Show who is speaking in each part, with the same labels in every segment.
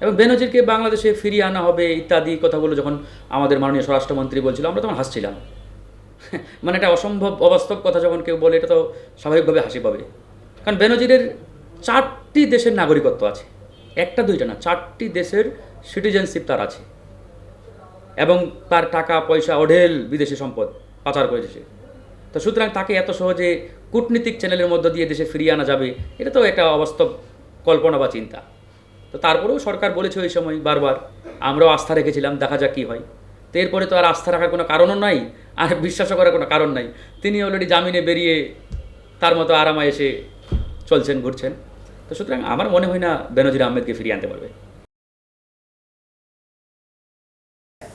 Speaker 1: এবং বেনজিরকে বাংলাদেশে ফিরিয়ে আনা হবে ইত্যাদি কথাগুলো যখন আমাদের মাননীয় স্বরাষ্ট্রমন্ত্রী বলছিল, আমরা তখন হাসছিলাম। মানে একটা অসম্ভব অবাস্তব কথা যখন কেউ বলে, এটা তো স্বাভাবিকভাবে হাসি পাবে। কারণ বেনজিরের 4টি দেশের নাগরিকত্ব আছে, একটা দুইটা না, 4টি দেশের সিটিজেনশিপ তার আছে, এবং তার টাকা পয়সা অঢেল বিদেশি সম্পদ পাচার করেছে সে। তো সুতরাং তাকে এত সহজে কূটনীতিক চ্যানেলের মধ্য দিয়ে দেশে ফিরিয়ে আনা যাবে, এটা তো একটা অবাস্তব কল্পনা বা চিন্তা। তো তারপরেও সরকার বলেছে ওই সময় বারবার, আমরাও আস্থা রেখেছিলাম, দেখা যাক কী হয়। তো এরপরে তো আর আস্থা রাখার কোনো কারণও নাই, আর বিশ্বাসও করার কোনো কারণ নাই। তিনি অলরেডি জামিনে বেরিয়ে তার মতো আরামায় এসে চলছেন, ঘুরছেন। তো সুতরাং আমার মনে হয় না বেনজির আহমেদকে ফিরিয়ে আনতে পারবে।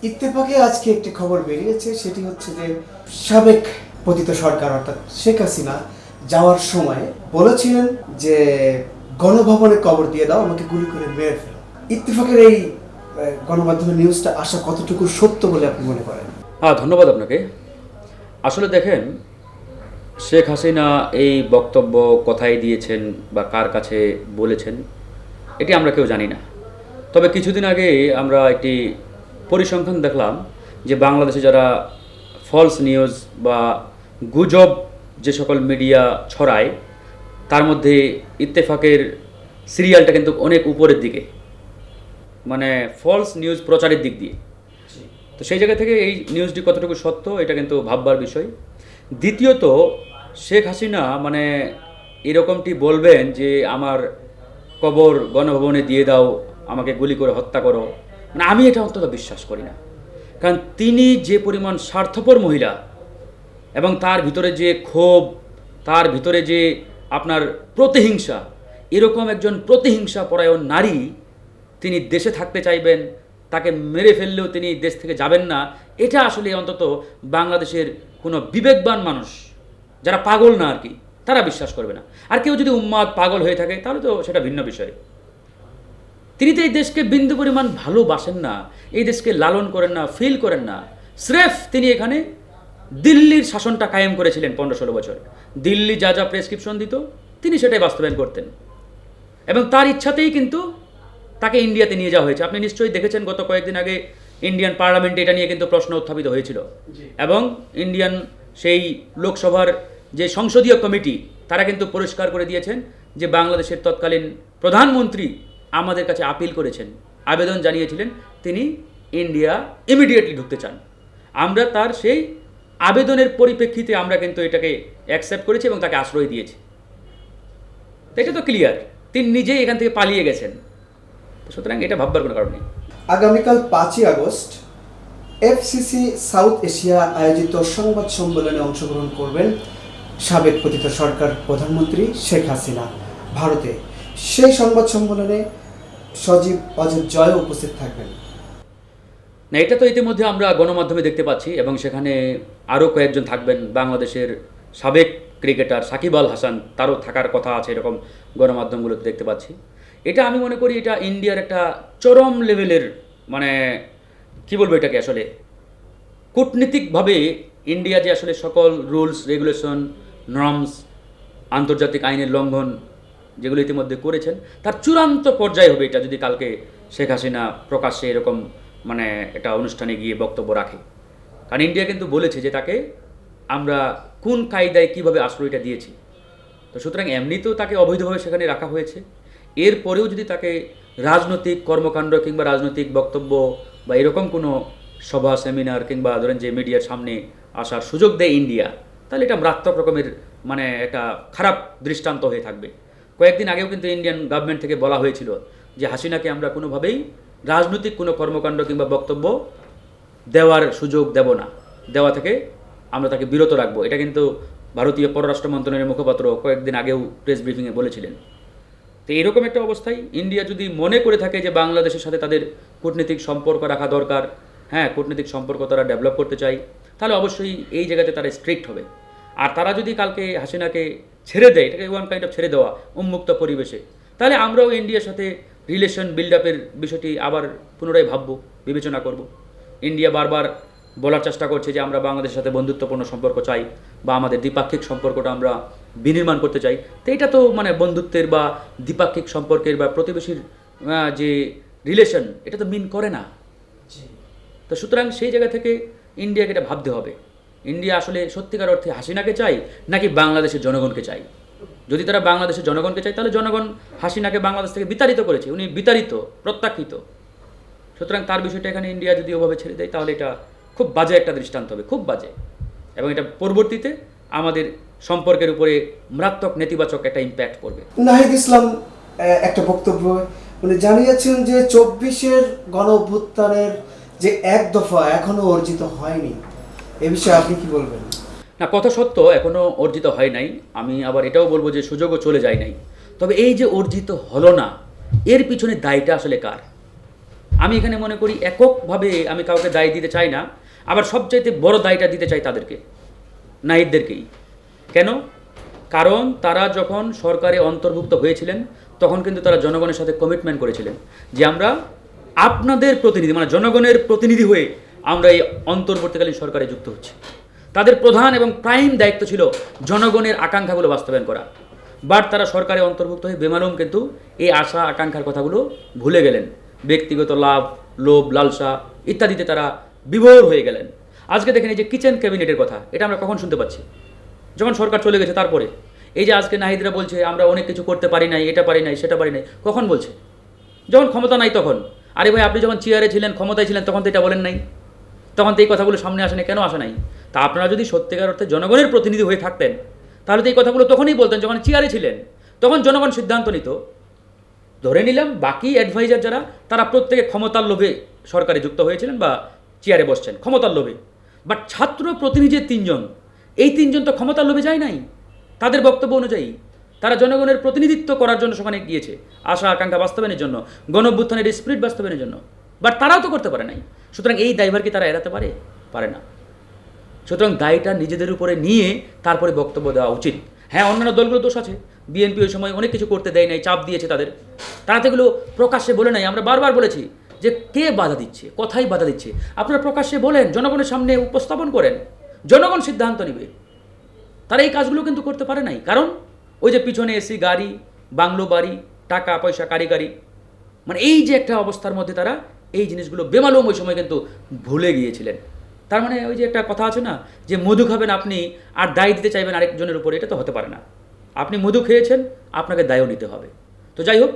Speaker 2: ইত্তেফাকে আজকে একটি খবর বেরিয়েছে, সেটি হচ্ছে যে সাবেক পতিত সরকার অর্থাৎ শেখ হাসিনা যাওয়ার সময় বলেছিলেন যে গণভবনে কবর দিয়ে দাও, আমাকে গুলি করে মেরে ফেলো। ইত্তেফাকের এই গণমাধ্যমের নিউজটা আসা কতটুকু সত্য বলে আপনি মনে করেন?
Speaker 1: হ্যাঁ, ধন্যবাদ আপনাকে। আসলে দেখেন, শেখ হাসিনা এই বক্তব্য কোথায় দিয়েছেন বা কার কাছে বলেছেন, এটি আমরা কেউ জানি না। তবে কিছুদিন আগে আমরা একটি পরিসংখ্যান দেখলাম যে বাংলাদেশে যারা ফলস নিউজ বা গুজব যে সকল মিডিয়া ছড়ায়, তার মধ্যে ইত্তেফাকের সিরিয়ালটা কিন্তু অনেক উপরের দিকে, মানে ফলস নিউজ প্রচারের দিক দিয়ে। তো সেই জায়গা থেকে এই নিউজটি কতটুকু সত্য, এটা কিন্তু ভাববার বিষয়। দ্বিতীয়ত, শেখ হাসিনা মানে এরকমটি বলবেন যে আমার কবর গণভবনে দিয়ে দাও, আমাকে গুলি করে হত্যা করো, মানে আমি এটা অন্তত বিশ্বাস করি না। কারণ তিনি যে পরিমাণ স্বার্থপর মহিলা, এবং তার ভিতরে যে ক্ষোভ, তার ভিতরে যে আপনার প্রতিহিংসা, এরকম একজন প্রতিহিংসা পরায়ণ নারী তিনি দেশে থাকতে চাইবেন, তাকে মেরে ফেললেও তিনি দেশ থেকে যাবেন না, এটা আসলে অন্তত বাংলাদেশের কোনো বিবেকবান মানুষ, যারা পাগল না আর কি, তারা বিশ্বাস করবে না। আর কেউ যদি উন্মাদ পাগল হয়ে থাকে তাহলে তো সেটা ভিন্ন বিষয়। তিনি তো এই দেশকে বিন্দু পরিমাণ ভালোবাসেন না, এই দেশকে লালন করেন না, ফিল করেন না। স্রেফ তিনি এখানে দিল্লির শাসনটা কায়েম করেছিলেন 15-16 বছর। দিল্লি যা যা প্রেসক্রিপশন দিত তিনি সেটাই বাস্তবায়ন করতেন, এবং তার ইচ্ছাতেই কিন্তু তাকে ইন্ডিয়াতে নিয়ে যাওয়া হয়েছে। আপনি নিশ্চয়ই দেখেছেন গত কয়েকদিন আগে ইন্ডিয়ান পার্লামেন্টে এটা নিয়ে কিন্তু প্রশ্ন উত্থাপিত হয়েছিল, এবং ইন্ডিয়ান সেই লোকসভার যে সংসদীয় কমিটি তারা কিন্তু পরিষ্কার করে দিয়েছেন যে বাংলাদেশের তৎকালীন প্রধানমন্ত্রী আমাদের কাছে আপিল করেছেন, আবেদন জানিয়েছিলেন তিনি ইন্ডিয়া ইমিডিয়েটলি ঢুকতে চান। আমরা তার সেই আবেদনের পরিপ্রেক্ষিতে আমরা কিন্তু এটাকে অ্যাকসেপ্ট করেছি এবং তাকে আশ্রয় দিয়েছি। এটা তো ক্লিয়ার, তিনি নিজেই এখান থেকে পালিয়ে গেছেন। সুতরাং এটা ভাববার কোনো কারণ নেই।
Speaker 2: আগামীকাল 5ই আগস্ট এফসিসি সাউথ এশিয়া আয়োজিত সংবাদ সম্মেলনে অংশগ্রহণ করবেন সাবেক পতিত সরকার প্রধানমন্ত্রী শেখ হাসিনা ভারতে। সেই সংবাদ সম্মেলনে সজীব অজিত জয় উপস্থিত থাকবেন।
Speaker 1: না, এটা তো ইতিমধ্যে আমরা গণমাধ্যমে দেখতে পাচ্ছি, এবং সেখানে আরও কয়েকজন থাকবেন। বাংলাদেশের সাবেক ক্রিকেটার সাকিব আল হাসান, তারও থাকার কথা আছে, এরকম গণমাধ্যমগুলোতে দেখতে পাচ্ছি। এটা আমি মনে করি এটা ইন্ডিয়ার একটা চরম লেভেলের, মানে কি বলবো এটাকে, আসলে কূটনীতিকভাবে ইন্ডিয়া যে আসলে সকল রুলস রেগুলেশন নর্মস আন্তর্জাতিক আইনের লঙ্ঘন যেগুলো ইতিমধ্যে করেছেন, তার চূড়ান্ত পর্যায়ে হবে এটা যদি কালকে শেখ হাসিনা প্রকাশ্যে এরকম মানে একটা অনুষ্ঠানে গিয়ে বক্তব্য রাখে। কারণ ইন্ডিয়া কিন্তু বলেছে যে তাকে আমরা কোন কায়দায় কীভাবে আশ্রয়টা দিয়েছি। তো সুতরাং এমনিতেও তাকে অবৈধভাবে সেখানে রাখা হয়েছে, এরপরেও যদি তাকে রাজনৈতিক কর্মকাণ্ড কিংবা রাজনৈতিক বক্তব্য বা এরকম কোনো সভা সেমিনার কিংবা ধরেন যে মিডিয়ার সামনে আসার সুযোগ দেয় ইন্ডিয়া, তাহলে এটা মারাত্মক রকমের মানে একটা খারাপ দৃষ্টান্ত হয়ে থাকবে। কয়েকদিন আগেও কিন্তু ইন্ডিয়ান গভর্নমেন্ট থেকে বলা হয়েছিল যে হাসিনাকে আমরা কোনোভাবেই রাজনৈতিক কোনো কর্মকাণ্ড কিংবা বক্তব্য দেওয়ার সুযোগ দেব না, দেওয়া থেকে আমরা তাকে বিরত রাখবো। এটা কিন্তু ভারতীয় পররাষ্ট্র মন্ত্রণালয়ের মুখপাত্র কয়েকদিন আগেও প্রেস ব্রিফিংয়ে বলেছিলেন। তো এরকম একটা অবস্থায় ইন্ডিয়া যদি মনে করে থাকে যে বাংলাদেশের সাথে তাদের কূটনৈতিক সম্পর্ক রাখা দরকার, হ্যাঁ কূটনৈতিক সম্পর্ক তারা ডেভেলপ করতে চায়, তাহলে অবশ্যই এই জায়গাতে তারা স্ট্রিক্ট হবে। আর তারা যদি কালকে হাসিনাকে ছেড়ে দেয়, এটাকে ওয়ান কাইন্ড অফ ছেড়ে দেওয়া উন্মুক্ত পরিবেশে, তাহলে আমরাও ইন্ডিয়ার সাথে রিলেশন বিল্ড আপের বিষয়টি আবার পুনরায় ভাববো, বিবেচনা করব। ইন্ডিয়া বারবার বলার চেষ্টা করছে যে আমরা বাংলাদেশের সাথে বন্ধুত্বপূর্ণ সম্পর্ক চাই বা আমাদের দ্বিপাক্ষিক সম্পর্কটা আমরা বিনির্মাণ করতে চাই। তো এটা তো মানে বন্ধুত্বের বা দ্বিপাক্ষিক সম্পর্কের বা প্রতিবেশীর যে রিলেশন, এটা তো মিন করে না। তো সুতরাং সেই জায়গা থেকে ইন্ডিয়াকে এটা ভাবতে হবে, ইন্ডিয়া আসলে সত্যিকার অর্থে হাসিনাকে চাই নাকি বাংলাদেশের জনগণকে চাই। যদি তারা বাংলাদেশের জনগণকে চায় তাহলে জনগণ হাসিনাকে বাংলাদেশ থেকে বিতাড়িত করেছে, উনি বিতাড়িত, প্রত্যাখ্যিত। সুতরাং তার বিষয়টা এখানে ইন্ডিয়া যদি ওভাবে ছেড়ে দেয় তাহলে এটা খুব বাজে একটা দৃষ্টান্ত হবে, খুব বাজে, এবং এটা পরবর্তীতে আমাদের সম্পর্কের উপরে মারাত্মক নেতিবাচক একটা ইম্প্যাক্ট পড়বে।
Speaker 2: নাহিদ ইসলাম একটা বক্তব্য উনি জানিয়েছেন যে 24-এর গণ অভ্যুত্থানের যে এক দফা এখনো অর্জিত হয়নি, এ বিষয়ে আপনি কি বলবেন?
Speaker 1: না, কথা সত্য, এখনও অর্জিত হয় নাই। আমি আবার এটাও বলবো যে সুযোগও চলে যায় নাই। তবে এই যে অর্জিত হলো না, এর পিছনে দায়টা আসলে কার? আমি এখানে মনে করি এককভাবে আমি কাউকে দায় দিতে চাই না, আবার সবচাইতে বড় দায়টা দিতে চাই তাদেরকে, নাহিদদেরকেই। কেন? কারণ তারা যখন সরকারে অন্তর্ভুক্ত হয়েছিলেন তখন কিন্তু তারা জনগণের সাথে কমিটমেন্ট করেছিলেন যে আমরা আপনাদের প্রতিনিধি, মানে জনগণের প্রতিনিধি হয়ে আমরা এই অন্তর্বর্তীকালীন সরকারে যুক্ত হচ্ছি। তাদের প্রধান এবং প্রাইম দায়িত্ব ছিল জনগণের আকাঙ্ক্ষাগুলো বাস্তবায়ন করা। বাট তারা সরকারে অন্তর্ভুক্ত হয়ে বেমালুম কিন্তু এই আশা আকাঙ্ক্ষার কথাগুলো ভুলে গেলেন, ব্যক্তিগত লাভ, লোভ, লালসা ইত্যাদিতে তারা বিভোর হয়ে গেলেন। আজকে দেখেন এই যে কিচেন ক্যাবিনেটের কথা, এটা আমরা কখন শুনতে পাচ্ছি? যখন সরকার চলে গেছে তারপরে। এই যে আজকে নাহিদরা বলছে আমরা অনেক কিছু করতে পারি নাই, এটা পারি নাই, সেটা পারি নাই, কখন বলছে? যখন ক্ষমতা নাই তখন। আরে ভাই, আপনি যখন চেয়ারে ছিলেন, ক্ষমতায় ছিলেন, তখন তো এটা বলেন নাই, তখন তো এই কথাগুলো সামনে আসে নাই। কেন আসে নাই? তা আপনারা যদি সত্যিকার অর্থে জনগণের প্রতিনিধি হয়ে থাকতেন তাহলে তো এই কথাগুলো তখনই বলতেন যখন চেয়ারে ছিলেন, তখন জনগণ সিদ্ধান্ত নিত। ধরে নিলাম বাকি অ্যাডভাইজার যারা, তারা প্রত্যেকে ক্ষমতার লোভে সরকারে যুক্ত হয়েছিলেন বা চেয়ারে বসছেন ক্ষমতার লোভে। বাট ছাত্র প্রতিনিধি তিনজন, এই তিনজন তো ক্ষমতার লোভে যায় নাই। তাদের বক্তব্য অনুযায়ী তারা জনগণের প্রতিনিধিত্ব করার জন্য সেখানে গিয়েছে, আশা আকাঙ্ক্ষা বাস্তবায়নের জন্য, গণ অভ্যুত্থানের স্পিরিট বাস্তবায়নের জন্য। বাট তারাও তো করতে পারে নাই। সুতরাং এই দায়ভার কি তারা এড়াতে পারে? পারে না। সুতরাং দায়টা নিজেদের উপরে নিয়ে তারপরে বক্তব্য দেওয়া উচিত। হ্যাঁ, অন্যান্য দলগুলো দোষ আছে, বিএনপি ওই সময় অনেক কিছু করতে দেয় নাই, চাপ দিয়েছে তাদের, তারা তো এগুলো প্রকাশ্যে বলে নাই। আমরা বারবার বলেছি যে কে বাধা দিচ্ছে, কোথায় বাধা দিচ্ছে, আপনারা প্রকাশ্যে বলেন, জনগণের সামনে উপস্থাপন করেন, জনগণ সিদ্ধান্ত নেবে। তারা এই কাজগুলো কিন্তু করতে পারে নাই, কারণ ওই যে পিছনে এসি গাড়ি, বাংলো বাড়ি, টাকা পয়সা, কারিগরি, মানে এই যে একটা অবস্থার মধ্যে তারা এই জিনিসগুলো বেমালুম ওই সময় কিন্তু ভুলে গিয়েছিলেন। তার মানে ওই যে একটা কথা আছে না, যে মধু খাবেন আপনি আর দায় দিতে চাইবেন আরেকজনের উপরে, এটা তো হতে পারে না। আপনি মধু খেয়েছেন, আপনাকে দায়ও নিতে হবে। তো যাই হোক,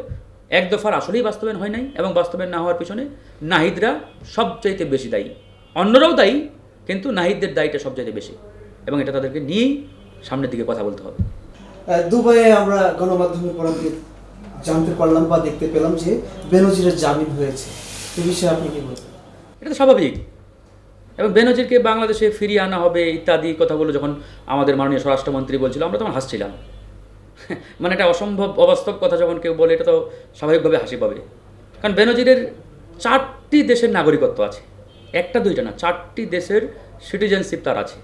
Speaker 1: এক দফার আসলেই বাস্তবায়ন হয় নাই, এবং বাস্তবায়ন না হওয়ার পিছনে নাহিদরা সবচাইতে বেশি দায়ী। অন্যরাও দায়ী, কিন্তু নাহিদদের দায়ীটা সবচাইতে বেশি, এবং এটা তাদেরকে নিয়েই সামনের দিকে কথা বলতে হবে।
Speaker 2: দুবাইয়ে আমরা গণমাধ্যমের পরবর্তী জানতে পারলাম বা দেখতে পেলাম যে বেনজিরের জামিন হয়েছে, এ বিষয়ে আপনি কি বলবেন?
Speaker 1: এটা তো স্বাভাবিক, এবং বেনজিরকে বাংলাদেশে ফিরিয়ে আনা হবে ইত্যাদি কথাগুলো যখন আমাদের মাননীয় স্বরাষ্ট্রমন্ত্রী বলছিল, আমরা তখন হাসছিলাম। মানে এটা অসম্ভব অবাস্তব কথা যখন কেউ বলে, এটা তো স্বাভাবিকভাবে হাসি পাবে। কারণ বেনজিরের 4টি দেশের নাগরিকত্ব আছে, একটা দুইটা না, 4টি দেশের সিটিজেনশিপ তার আছে,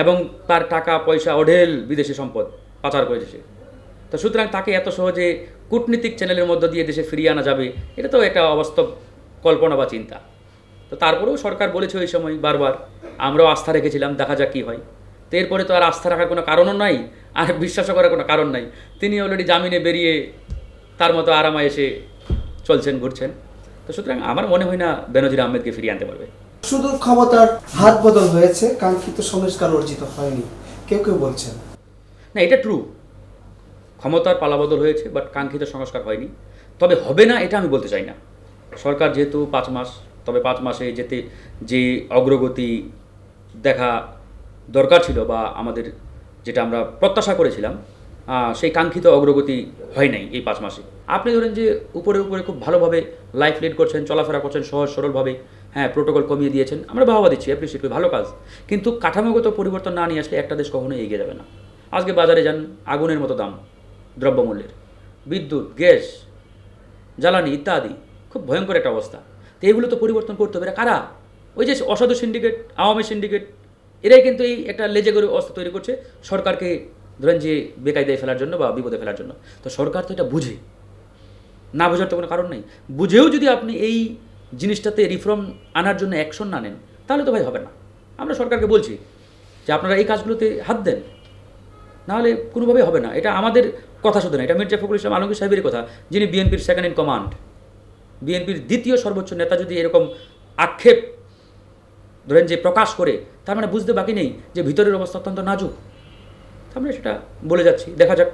Speaker 1: এবং তার টাকা পয়সা অঢেল বিদেশি সম্পদ পাচার করেছে সে। তো সুতরাং তাকে এত সহজে কূটনীতিক চ্যানেলের মধ্য দিয়ে দেশে ফিরিয়ে আনা যাবে, এটা তো একটা অবাস্তব কল্পনা বা চিন্তা। তো তারপরেও সরকার বলেছে ওই সময় বারবার, আমরাও আস্থা রেখেছিলাম, দেখা যাক কী হয়। তো এরপরে তো আর আস্থা রাখার কোনো কারণও নাই, আর বিশ্বাসও করার কোনো কারণ নাই। তিনি অলরেডি জামিনে বেরিয়ে তার মতো আরামায় এসে চলছেন, ঘুরছেন। তো সুতরাং আমার মনে হয় না বেনজির আহমেদকে ফিরিয়ে আনতে পারবে।
Speaker 2: শুধু ক্ষমতার হাত বদল হয়েছে, কাঙ্ক্ষিত সংস্কার অর্জিত হয়নি, কেউ কেউ বলছেন।
Speaker 1: না, এটা ট্রু, ক্ষমতার পালাবদল হয়েছে, বাট কাঙ্ক্ষিত সংস্কার হয়নি। তবে হবে না এটা আমি বলতে চাই না। সরকার যেহেতু 5 মাস, তবে 5 মাসে যেতে যে অগ্রগতি দেখা দরকার ছিল বা আমাদের যেটা আমরা প্রত্যাশা করেছিলাম, সেই কাঙ্ক্ষিত অগ্রগতি হয় নাই এই 5 মাসে। আপনি ধরেন যে উপরে উপরে খুব ভালোভাবে লাইফ লিড করছেন, চলাফেরা করছেন সহজ সরলভাবে, হ্যাঁ, প্রোটোকল কমিয়ে দিয়েছেন, আমরা বাহবা দিচ্ছি, অ্যাপ্রিসিয়েট করি, ভালো কাজ। কিন্তু কাঠামোগত পরিবর্তন না নিয়ে আসলে একটা দেশ কখনোই এগিয়ে যাবে না। আজকে বাজারে যান, আগুনের মতো দাম দ্রব্যমূল্যের, বিদ্যুৎ, গ্যাস, জ্বালানি ইত্যাদি, খুব ভয়ঙ্কর একটা অবস্থা। তো এগুলো তো পরিবর্তন করতে হবে। এরা কারা? ওই যে অসাধু সিন্ডিকেট, আওয়ামী সিন্ডিকেট, এরাই কিন্তু এই একটা লেজে করে অবস্থা তৈরি করছে সরকারকে ধরেন যে বেকায়দায় ফেলার জন্য বা বিপদে ফেলার জন্য। তো সরকার তো এটা বুঝে, না বোঝার তো কোনো কারণ নেই। বুঝেও যদি আপনি এই জিনিসটাতে রিফর্ম আনার জন্য অ্যাকশন না নেন তাহলে তো ভাই হবে না। আমরা সরকারকে বলছি যে আপনারা এই কাজগুলোতে হাত দেন, নাহলে কোনোভাবেই হবে না। এটা আমাদের কথা শুধু না, এটা মির্জা ফখরুল ইসলাম আলমগীর সাহেবের কথা, যিনি বিএনপির সেকেন্ড ইন কমান্ড। বিএনপির দ্বিতীয় সর্বোচ্চ নেতা যদি এরকম আক্ষেপ ধরেন যে প্রকাশ করে, তার মানে বুঝতে বাকি নেই যে ভিতরের অবস্থা অত্যন্ত নাজুক। আমরা সেটা বলে যাচ্ছি, দেখা যাক।